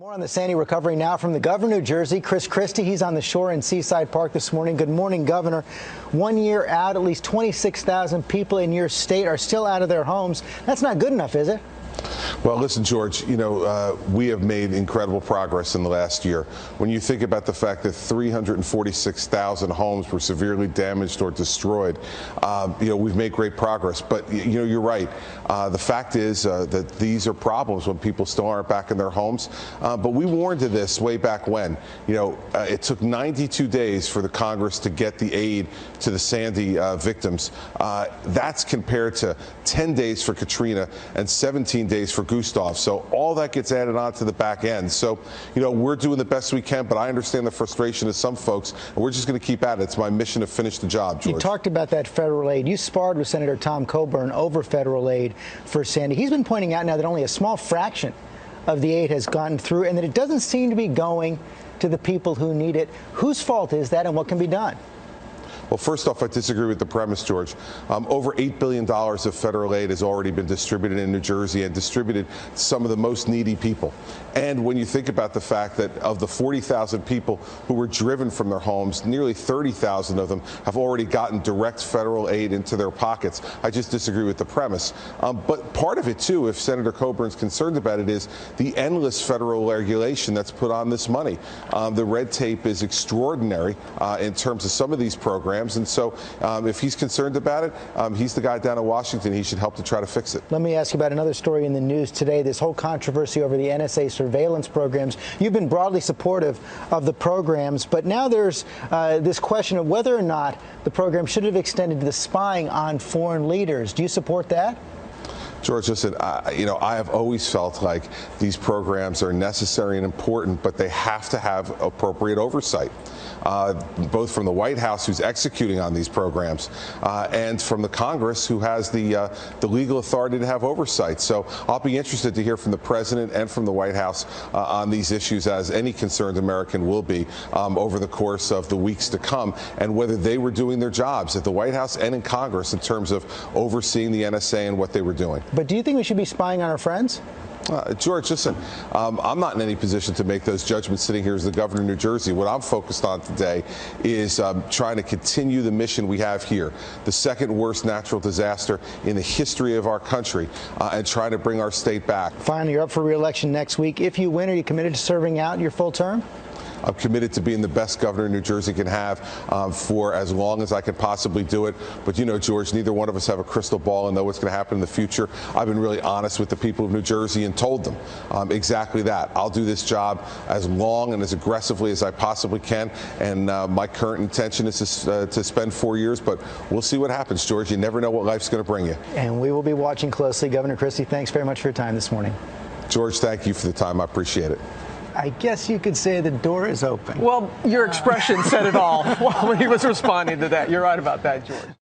More on the Sandy recovery now from the governor of New Jersey, Christie. He's on the shore in Seaside Park this morning. Good morning, Governor. 1 year out, at least 26,000 people in your state are still out of their homes. That's not good enough, is it? Well, listen, George, we have made incredible progress in the last year. When you think about the fact that 346,000 homes were severely damaged or destroyed, we've made great progress. But, you're right. The fact is that these are problems when people still aren't back in their homes. But we warned of this way back when. It took 92 days for the Congress to get the aid to the Sandy victims. That's compared to 10 days for Katrina and 17 days for Gustav. So all that gets added on to the back end. So, we're doing the best we can, but I understand the frustration of some folks, and we're just going to keep at it. It's my mission to finish the job, George. You talked about that federal aid. You sparred with Senator Tom Coburn over federal aid for Sandy. He's been pointing out now that only a small fraction of the aid has gotten through and that it doesn't seem to be going to the people who need it. Whose fault is that, and what can be done? Well, first off, I disagree with the premise, George. Over $8 billion of federal aid has already been distributed in New Jersey and distributed to some of the most needy people. And when you think about the fact that of the 40,000 people who were driven from their homes, nearly 30,000 of them have already gotten direct federal aid into their pockets. I just disagree with the premise. But part of it, too, if Senator Coburn's concerned about it, is the endless federal regulation that's put on this money. The red tape is extraordinary in terms of some of these programs. And so if he's concerned about it, he's the guy down in Washington. He should help to try to fix it. Let me ask you about another story in the news today, this whole controversy over the NSA surveillance programs. You've been broadly supportive of the programs, but now there's this question of whether or not the program should have extended to the spying on foreign leaders. Do you support that? George, listen, I have always felt like these programs are necessary and important, but they have to have appropriate oversight, both from the White House, who's executing on these programs, and from the Congress, who has the legal authority to have oversight. So I'll be interested to hear from the President and from the White House on these issues, as any concerned American will be over the course of the weeks to come, and whether they were doing their jobs at the White House and in Congress in terms of overseeing the NSA and what they were doing. But do you think we should be spying on our friends? George, listen, I'm not in any position to make those judgments sitting here as the governor of New Jersey. What I'm focused on today is trying to continue the mission we have here, the second worst natural disaster in the history of our country, and trying to bring our state back. Finally, you're up for re-election next week. If you win, are you committed to serving out your full term? I'm committed to being the best governor New Jersey can have for as long as I can possibly do it. But, George, neither one of us have a crystal ball and know what's going to happen in the future. I've been really honest with the people of New Jersey and told them exactly that. I'll do this job as long and as aggressively as I possibly can. And my current intention is to spend 4 years. But we'll see what happens, George. You never know what life's going to bring you. And we will be watching closely. Governor Christie, thanks very much for your time this morning. George, thank you for the time. I appreciate it. I guess you could say the door is open. Well, your expression said it all when he was responding to that. You're right about that, George.